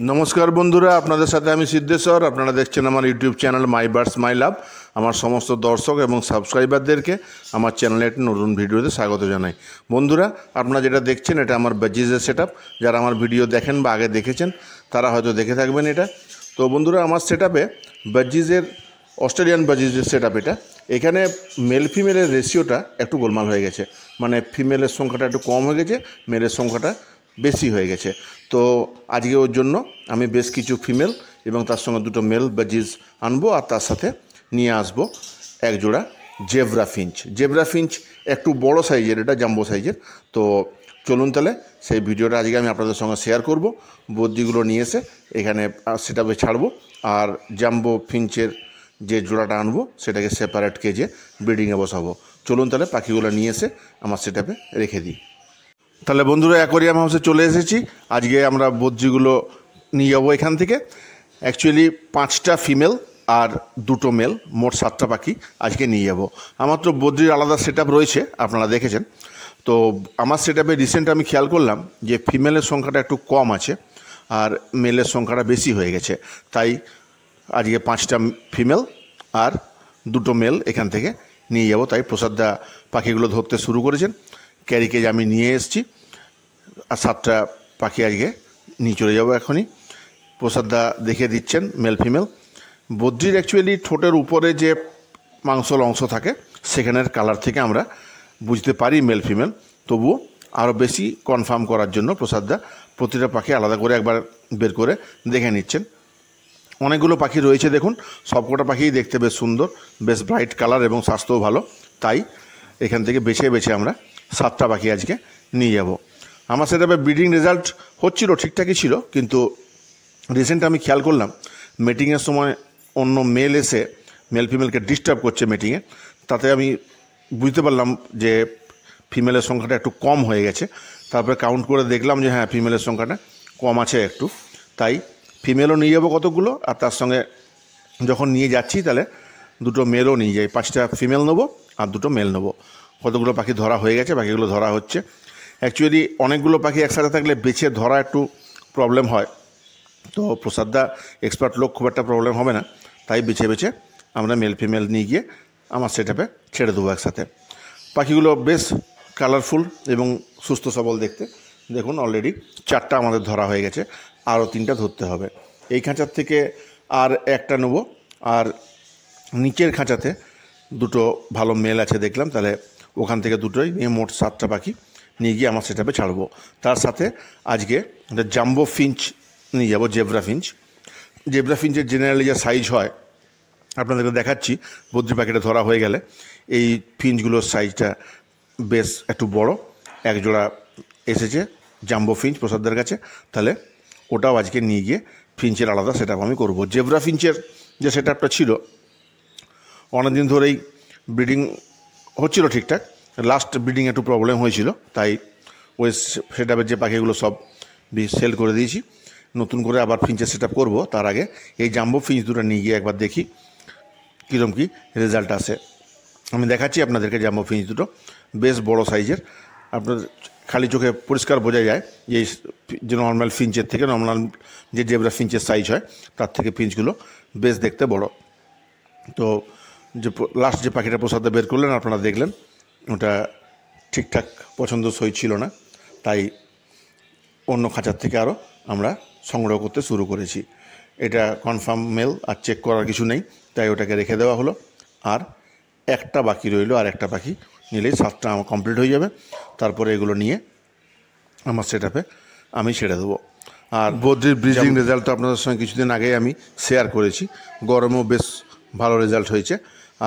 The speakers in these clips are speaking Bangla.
नमस्कार बंधुरा आपनादेर साथे आमी सिद्धेश्वर आपनारा देखछेन आमार यूट्यूब चैनल माई बार्ड्स माई लाभ आमार समस्त दर्शक एवं सबस्क्राइबारदेरके आमार चैनेले एकटी नतुन भिडियोते स्वागत जानाई। बंधुरा आपनारा जेटा देखछेन एटा आमार बाजिजेर सेटआप। जारा आमार भिडियो देखेन बा आगे देखेछेन तारा हयतो देखे थाकबेन एटा। तो बंधुरा आमार सेटआपे बाजिजेर अस्ट्रेलियान बाजिजेर सेटआप एटा। एखाने मेल फिमेलेर रेशियोटा एकटु गोलमाल हये गेछे, माने फिमेलेर संख्याटा एकटु कम हये गेछे, मेलेर संख्याटा बेशी हये गेछे। तो आजके ओर जोन्नो आमी बेश किछु फिमेल एबं तार संगे दुटो मेल बाजिज आनबो और तार साथे निये आसबो एक जोड़ा जेब्रा फिंच। जेब्रा फिंच एकटु बड़ो साइजेर, एटा जाम्बो साइजेर। तो चलुन ताहले सेई भिडियोटा आजके आमी आपनादेर संगे शेयार करब। बद्दिगुलो निये एसे एखाने सेटआपे छाड़बो और जाम्बो फिंचेर जे जोड़ाटा आनबो सेटाके सेपारेट केजे ब्रिडिंगे बसाबो। चलुन ताहले पाखिगुलो निये एसे आमार सेटआपे रेखे दिई। তাহলে বন্ধুরা অ্যাকোয়ারিয়াম হাউসে চলে এসেছি। আজকে আমরা বদ্রিগুলো নিয়ে যাবো এখান থেকে। অ্যাকচুয়ালি 5টা ফিমেল আর 2টো মেল, মোট 7টা পাখি আজকে নিয়ে যাব। আমার তো বদ্রির আলাদা সেটআপ রয়েছে, আপনারা দেখেছেন। তো আমার সেটআপে রিসেন্ট আমি খেয়াল করলাম যে ফিমেলের সংখ্যাটা একটু কম আছে আর মেলের সংখ্যাটা বেশি হয়ে গেছে। তাই আজকে 5টা ফিমেল আর 2টো মেল এখান থেকে নিয়ে যাব। তাই প্রসাদদা পাখিগুলো ধরতে শুরু করেছেন। ক্যারি কেজ আমি নিয়ে এসেছি আর 7টা পাখি আজকে নিয়ে চলে যাবো এখনই। প্রসাদদা দেখে দিচ্ছেন মেল ফিমেল। বদ্রির অ্যাকচুয়ালি ঠোঁটের উপরে যে মাংসল অংশ থাকে সেখানের কালার থেকে আমরা বুঝতে পারি মেল ফিমেল। তবুও আরও বেশি কনফার্ম করার জন্য প্রসাদদা প্রতিটা পাখি আলাদা করে একবার বের করে দেখে নিচ্ছেন। অনেকগুলো পাখি রয়েছে দেখুন, সবকটা পাখিই দেখতে বেশ সুন্দর, বেশ ব্রাইট কালার এবং স্বাস্থ্যও ভালো। তাই এখান থেকে বেছে বেছে আমরা 7টা পাখি আজকে নিয়ে যাব। আমার সেটাপে ব্রিডিং রেজাল্ট হচ্ছিল, ঠিকঠাকই ছিল, কিন্তু রিসেন্ট আমি খেয়াল করলাম মিটিংয়ের সময় অন্য মেল এসে মেল ফিমেলকে ডিস্টার্ব করছে মিটিংয়ে। তাতে আমি বুঝতে পারলাম যে ফিমেলের সংখ্যাটা একটু কম হয়ে গেছে। তারপরে কাউন্ট করে দেখলাম যে হ্যাঁ, ফিমেলের সংখ্যাটা কম আছে একটু। তাই ফিমেলও নিয়ে যাবো কতগুলো, আর তার সঙ্গে যখন নিয়ে যাচ্ছি তাহলে 2টো মেলও নিয়ে যাই। 5টা ফিমেল নেবো আর 2টো মেল নেবো। কতগুলো পাখি ধরা হয়ে গেছে, পাখিগুলো ধরা হচ্ছে। অ্যাকচুয়ালি অনেকগুলো পাখি একসাথে থাকলে বেছে ধরা একটু প্রবলেম হয়। তো প্রসাদদা এক্সপার্ট লোক, খুব একটা প্রবলেম হবে না। তাই বেছে বেছে আমরা মেল ফিমেল নিয়ে গিয়ে আমার সেটআপে ছেড়ে দেবো একসাথে। পাখিগুলো বেশ কালারফুল এবং সুস্থ সবল দেখতে। দেখুন অলরেডি 4টা আমাদের ধরা হয়ে গেছে, আরও 3টা ধরতে হবে। এই খাঁচার থেকে আর একটা নেব, আর নিচের খাঁচাতে 2টো ভালো মেল আছে দেখলাম, তাহলে ওখান থেকে 2টোই নিয়ে মোট 7টা পাখি নিয়ে গিয়ে আমার সেটআপে ছাড়বো। তার সাথে আজকে জাম্বো ফিঞ্চ নিয়ে যাব, জেব্রা ফিঞ্চ। জেব্রা ফিঞ্চের জেনারেলি যা সাইজ হয় আপনাদেরকে দেখাচ্ছি। বদ্রি পাখিটা ধরা হয়ে গেলে এই ফিঞ্চগুলোর সাইজটা বেশ একটু বড়। এক জোড়া এসেছে জাম্বো ফিঞ্চ প্রসাদদের কাছে, তাহলে ওটাও আজকে নিয়ে গিয়ে ফিঞ্চের আলাদা সেটআপ আমি করব। জেব্রা ফিঞ্চের যে সেটআপটা ছিল অনেকদিন ধরেই ব্রিডিং হচ্ছিল ঠিকঠাক, লাস্ট ব্রিডিং একটু প্রবলেম হয়েছিল, তাই ওই সেটআপের যে পাখিগুলো সব সেল করে দিয়েছি। নতুন করে আবার ফিঞ্চের সেটআপ করব। তার আগে এই জাম্বো ফিঞ্চ 2টা নিয়ে গিয়ে একবার দেখি কীরকম কী রেজাল্ট আসে। আমি দেখাচ্ছি আপনাদেরকে জাম্বো ফিঞ্চ 2টো বেশ বড় সাইজের। আপনার খালি চোখে পরিষ্কার বোঝা যায় যে নর্মাল ফিঞ্চের থেকে, নর্মাল যে জেব্রা ফিঞ্চের সাইজ হয় তার থেকে ফিঞ্চগুলো বেশ দেখতে বড়। তো যে লাস্ট যে পাখিটা প্রসাদে বের করলেন আপনারা দেখলেন, ওটা ঠিকঠাক পছন্দসই ছিল না। তাই অন্য খাঁচার থেকে আরও আমরা সংগ্রহ করতে শুরু করেছি। এটা কনফার্ম মেল, আর চেক করার কিছু নেই, তাই ওটাকে রেখে দেওয়া হলো। আর একটা বাকি রইল, আর একটা পাখি নিলেই 7টা আমার কমপ্লিট হয়ে যাবে। তারপরে এগুলো নিয়ে আমার সেটআপে আমি ছেড়ে দেবো। আর বদ্রির ব্রিডিং রেজাল্ট তো আপনাদের সঙ্গে কিছুদিন আগেই আমি শেয়ার করেছি। গরমেও বেশ ভালো রেজাল্ট হয়েছে।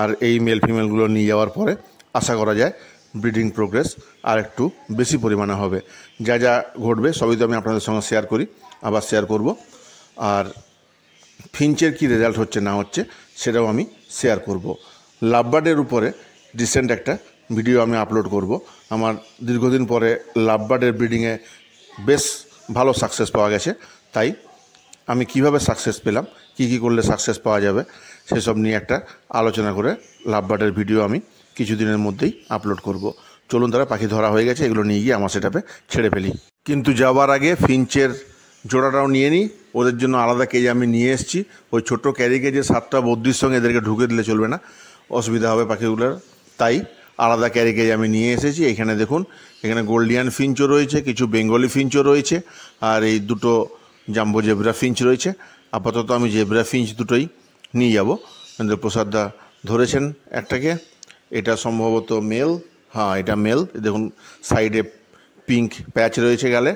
আর এই মেল ফিমেলগুলো নিয়ে যাওয়ার পরে আশা করা যায় ব্রিডিং প্রোগ্রেস আর একটু বেশি পরিমাণে হবে। যা যা ঘটবে সবই তো আমি আপনাদের সঙ্গে শেয়ার করি, আবার শেয়ার করব। আর ফিঞ্চের কি রেজাল্ট হচ্ছে না হচ্ছে সেটাও আমি শেয়ার করব। লাভবার্ডের উপরে রিসেন্ট একটা ভিডিও আমি আপলোড করব। আমার দীর্ঘদিন পরে লাভবার্ডের ব্রিডিংয়ে বেশ ভালো সাকসেস পাওয়া গেছে। তাই আমি কিভাবে সাকসেস পেলাম, কি কি করলে সাকসেস পাওয়া যাবে সেসব নিয়ে একটা আলোচনা করে লাভবার্ডের ভিডিও আমি কিছুদিনের মধ্যেই আপলোড করব। চলুন তারা পাখি ধরা হয়ে গেছে, এগুলো নিয়ে গিয়ে আমার সেটআপে ছেড়ে ফেলি। কিন্তু যাওয়ার আগে ফিঞ্চের জোড়াটাও নিয়ে নিই, ওদের জন্য আলাদা কেজ আমি নিয়ে এসেছি। ওই ছোট্ট ক্যারি কেজে 7টা বদ্রির সঙ্গে এদেরকে ঢুকে দিলে চলবে না, অসুবিধা হবে পাখিগুলোর। তাই আলাদা ক্যারি কেজ আমি নিয়ে এসেছি। এখানে দেখুন, এখানে গোল্ডিয়ান ফিঞ্চও রয়েছে, কিছু বেঙ্গলি ফিঞ্চও রয়েছে, আর এই দুটো জাম্বো জেব্রা ফিঞ্চ রয়েছে। আপাতত আমি জেব্রা ফিঞ্চ দুটোই নিয়ে যাব। প্রসাদদা ধরেছেন একটাকে, এটা সম্ভবত মেল, হ্যাঁ এটা মেল। দেখুন সাইডে পিঙ্ক প্যাচ রয়েছে গালে,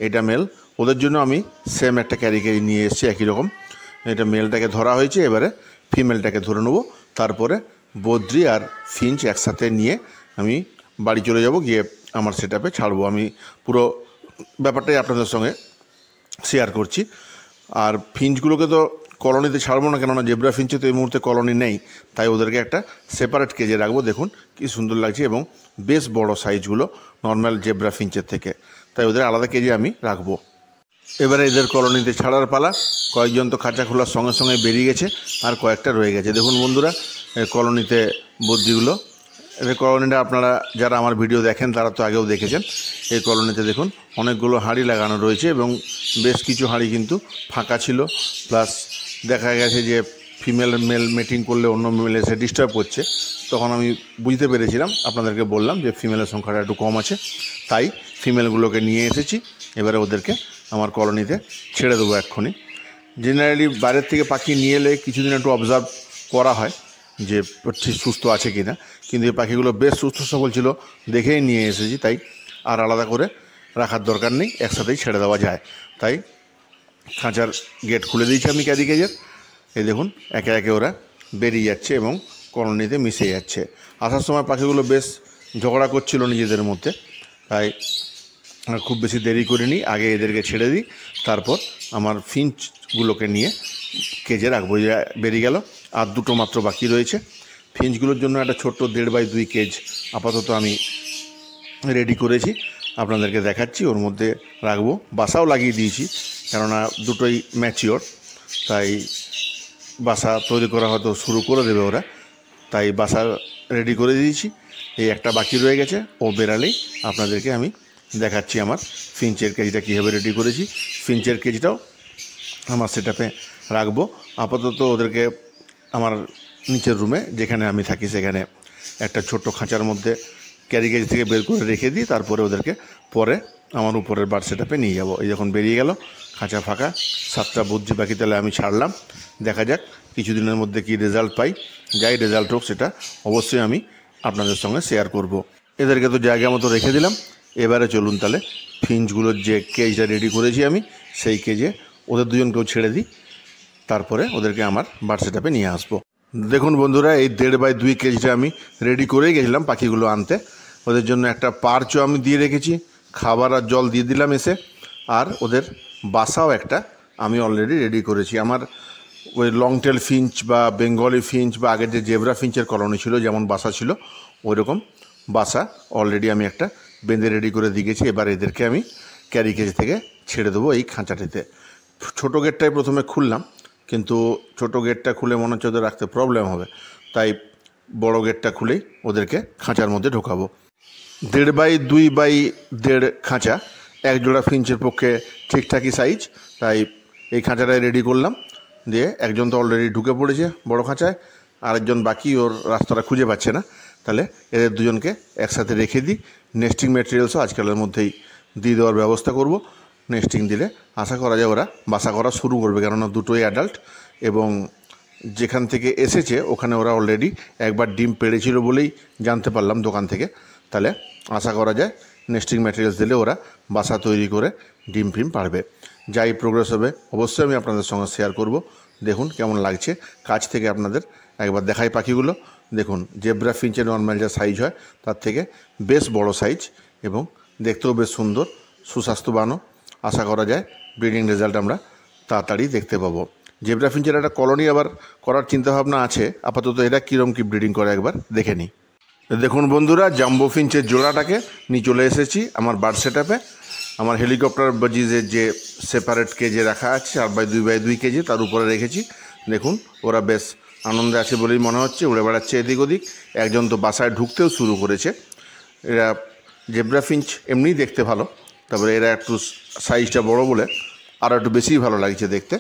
এটা মেল। ওদের জন্য আমি সেম একটা ক্যারি কেজ নিয়ে এসেছি একই রকম। এটা মেলটাকে ধরা হয়েছে, এবারে ফিমেলটাকে ধরে নেবো, তারপরে বদ্রি আর ফিঞ্চ একসাথে নিয়ে আমি বাড়ি চলে যাব, গিয়ে আমার সেটআপে ছাড়বো। আমি পুরো ব্যাপারটাই আপনাদের সঙ্গে শেয়ার করছি। আর ফিঞ্চগুলোকে তো কলোনিতে ছাড়বো না, কেননা জেব্রা ফিঞ্চে তো এই মুহূর্তে কলোনি নেই, তাই ওদেরকে একটা সেপারেট কেজে রাখবো। দেখুন কি সুন্দর লাগছে এবং বেশ বড় সাইজগুলো নর্মাল জেব্রা ফিঞ্চের থেকে, তাই ওদের আলাদা কেজে আমি রাখবো। এবারে এদের কলোনিতে ছাড়ার পালা। কয়েকজন তো খাঁচা খোলার সঙ্গে সঙ্গে বেরিয়ে গেছে, আর কয়েকটা রয়ে গেছে। দেখুন বন্ধুরা, কলোনিতে বদ্রিগুলো, এদের কলোনিটা আপনারা যারা আমার ভিডিও দেখেন তারা তো আগেও দেখেছেন। এই কলোনিতে দেখুন অনেকগুলো হাঁড়ি লাগানো রয়েছে এবং বেশ কিছু হাঁড়ি কিন্তু ফাঁকা ছিল। প্লাস দেখা গেছে যে ফিমেল মেল মিটিং করলে অন্য মেল এসে ডিস্টার্ব করছে, তখন আমি বুঝতে পেরেছিলাম, আপনাদেরকে বললাম যে ফিমেলের সংখ্যাটা একটু কম আছে, তাই ফিমেলগুলোকে নিয়ে এসেছি। এবারে ওদেরকে আমার কলোনিতে ছেড়ে দেবো এক্ষুনি। জেনারেলি বাইরের থেকে পাখি নিয়ে এলে কিছুদিন একটু অবজার্ভ করা হয় যে ঠিক সুস্থ আছে কি না, কিন্তু এই পাখিগুলো বেশ সুস্থ সবল ছিল দেখেই নিয়ে এসেছি, তাই আর আলাদা করে রাখার দরকার নেই, একসাথেই ছেড়ে দেওয়া যায়। তাই খাঁচার গেট খুলে দিয়েছি আমি ক্যারি কেজের। এই দেখুন একে একে ওরা বেরিয়ে যাচ্ছে এবং কলোনিতে মিশে যাচ্ছে। আসার সময় পাখিগুলো বেশ ঝগড়া করছিল নিজেদের মধ্যে, তাই খুব বেশি দেরি করিনি, আগে এদেরকে ছেড়ে দিই, তারপর আমার ফিঞ্চগুলোকে নিয়ে কেজে রাখবো। বেরিয়ে গেল, আর দুটো মাত্র বাকি রয়েছে। ফিঞ্চগুলোর জন্য একটা ছোট্ট 1.5-2 কেজ আপাতত আমি রেডি করেছি, আপনাদেরকে দেখাচ্ছি। ওর মধ্যে রাখবো, বাসাও লাগিয়ে দিয়েছি, কেননা দুটোই ম্যাচিওর, তাই বাসা তৈরি করা হয়তো শুরু করে দেবে ওরা, তাই বাসা রেডি করে দিয়েছি। এই একটা বাকি রয়ে গেছে, ও বেরালেই আপনাদেরকে আমি দেখাচ্ছি আমার ফিঞ্চের কেজিটা কীভাবে রেডি করেছি। ফিঞ্চের কেজিটাও আমার সেটআপে রাখবো। আপাতত ওদেরকে আমার নিচের রুমে যেখানে আমি থাকি সেখানে একটা ছোট্ট খাঁচার মধ্যে ক্যারি কেজ থেকে বের করে রেখে দিই, তারপরে ওদেরকে পরে আমার উপরের বার্ড সেটআপে নিয়ে যাব। এই যখন বেরিয়ে গেল, খাঁচা ফাঁকা, 7টা বুদ্ধি বাকি, তাহলে আমি ছাড়লাম। দেখা যাক কিছুদিনের মধ্যে কি রেজাল্ট পাই। যাই রেজাল্ট হোক সেটা অবশ্যই আমি আপনাদের সঙ্গে শেয়ার করব। এদেরকে তো জায়গা মতো রেখে দিলাম। এবারে চলুন তাহলে ফিঞ্চগুলোর যে কেজটা রেডি করেছি আমি, সেই কেজে ওদের দুজনকেও ছেড়ে দিই, তারপরে ওদেরকে আমার বার্ড সেটআপে নিয়ে আসবো। দেখুন বন্ধুরা, এই 1.5-2 কেজিটা আমি রেডি করেই গেছিলাম পাখিগুলো আনতে। ওদের জন্য একটা পার্চও আমি দিয়ে রেখেছি, খাবার আর জল দিয়ে দিলাম এসে, আর ওদের বাসাও একটা আমি অলরেডি রেডি করেছি। আমার ওই লং টেল ফিঞ্চ বা বেঙ্গলি ফিঞ্চ বা আগের যে জেব্রা ফিঞ্চের কলোনি ছিল যেমন বাসা ছিল, ওই রকম বাসা অলরেডি আমি একটা বেঁধে রেডি করে দিয়ে গেছি। এবার এদেরকে আমি ক্যারি কেজ থেকে ছেড়ে দেবো এই খাঁচাটিতে। ছোটো গেটটাই প্রথমে খুললাম, কিন্তু ছোটো গেটটা খুলে মনে হচ্ছে ওদের রাখতে প্রবলেম হবে, তাই বড় গেটটা খুলেই ওদেরকে খাঁচার মধ্যে ঢোকাবো। 1.5x2x1.5 খাঁচা, এক জোড়া ফিঞ্চের পক্ষে ঠিকঠাকই সাইজ, তাই এই খাঁচাটাই রেডি করলাম। দিয়ে একজন তো অলরেডি ঢুকে পড়েছে বড় খাঁচায়, আরেকজন বাকি, ওর রাস্তাটা খুঁজে পাচ্ছে না, তাহলে এদের দুজনকে একসাথে রেখে দিই। নেস্টিং ম্যাটেরিয়ালসও আজকালের মধ্যেই দিয়ে দেওয়ার ব্যবস্থা করব। নেস্টিং দিলে আশা করা যায় ওরা বাসা করা শুরু করবে, কেননা দুটোই অ্যাডাল্ট এবং যেখান থেকে এসেছে ওখানে ওরা অলরেডি একবার ডিম পেড়েছিল বলেই জানতে পারলাম দোকান থেকে। তাহলে আশা করা যায় নেস্টিং ম্যাটেরিয়ালস দিলে ওরা বাসা তৈরি করে ডিম ফিম পারবে। যাই প্রোগ্রেস হবে অবশ্যই আমি আপনাদের সঙ্গে শেয়ার করব। দেখুন কেমন লাগছে কাছ থেকে আপনাদের একবার দেখাই পাখিগুলো। দেখুন জেব্রা ফিঞ্চের নর্মাল যা সাইজ হয় তার থেকে বেশ বড় সাইজ এবং দেখতেও বেশ সুন্দর, সুস্বাস্থ্যবানও। আশা করা যায় ব্রিডিং রেজাল্ট আমরা তাড়াতাড়ি দেখতে পাবো। জেব্রা ফিঞ্চের একটা কলোনি আবার করার চিন্তাভাবনা আছে, আপাতত এরা কীরকম কী ব্রিডিং করে একবার দেখে নিই। দেখুন বন্ধুরা, জাম্বো ফিঞ্চের জোড়াটাকে নিয়ে চলে এসেছি আমার বার্ড সেটআপে। আমার হেলিকপ্টার বাজিজের যে সেপারেট কেজে রাখা আছে 4x2x2 কেজি, তার উপরে রেখেছি। দেখুন ওরা বেশ আনন্দে আছে বলেই মনে হচ্ছে, উড়ে বেড়াচ্ছে এদিক ওদিক। একজন তো বাসায় ঢুকতেও শুরু করেছে। এরা জেব্রা ফিঞ্চ এমনিই দেখতে ভালো, তারপরে এরা একটু সাইজটা বড় বলে আরও একটু বেশিই ভালো লাগছে দেখতে।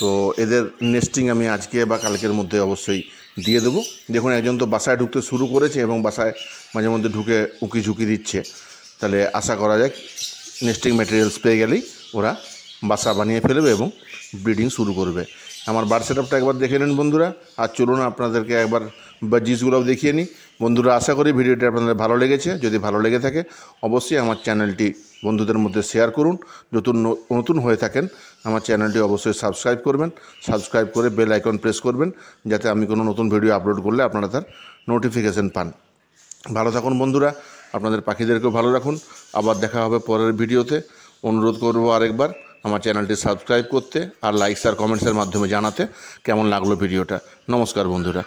তো এদের নেস্টিং আমি আজকে বা কালকের মধ্যে অবশ্যই দিয়ে দেবো। দেখুন একজন তো বাসায় ঢুকতে শুরু করেছে এবং বাসায় মাঝে মধ্যে ঢুকে উঁকি ঝুঁকি দিচ্ছে। তাহলে আশা করা যায় নেস্টিং ম্যাটেরিয়ালস পেয়ে গেলেই ওরা বাসা বানিয়ে ফেলবে এবং ব্রিডিং শুরু করবে। আমার বার্ড সেটআপটা একবার দেখে নিন বন্ধুরা। আর চলুন আপনাদেরকে একবার বাজিসগুলোও দেখিয়ে নিই। বন্ধুরা আশা করি ভিডিওটি আপনাদের ভালো লেগেছে। যদি ভালো লেগে থাকে অবশ্যই আমার চ্যানেলটি বন্ধুদের মধ্যে শেয়ার করুন। নতুন হয়ে থাকেন আমার চ্যানেলটি অবশ্যই সাবস্ক্রাইব করবেন। সাবস্ক্রাইব করে বেল আইকন প্রেস করবেন, যাতে আমি কোনো নতুন ভিডিও আপলোড করলে আপনারা তার নোটিফিকেশান পান। ভালো থাকুন বন্ধুরা, আপনাদের পাখিদেরকেও ভালো রাখুন। আবার দেখা হবে পরের ভিডিওতে। অনুরোধ করবো আরেকবার আমার চ্যানেলটি সাবস্ক্রাইব করতে আর লাইকস আর কমেন্টসের মাধ্যমে জানাতে কেমন লাগলো ভিডিওটা। নমস্কার বন্ধুরা।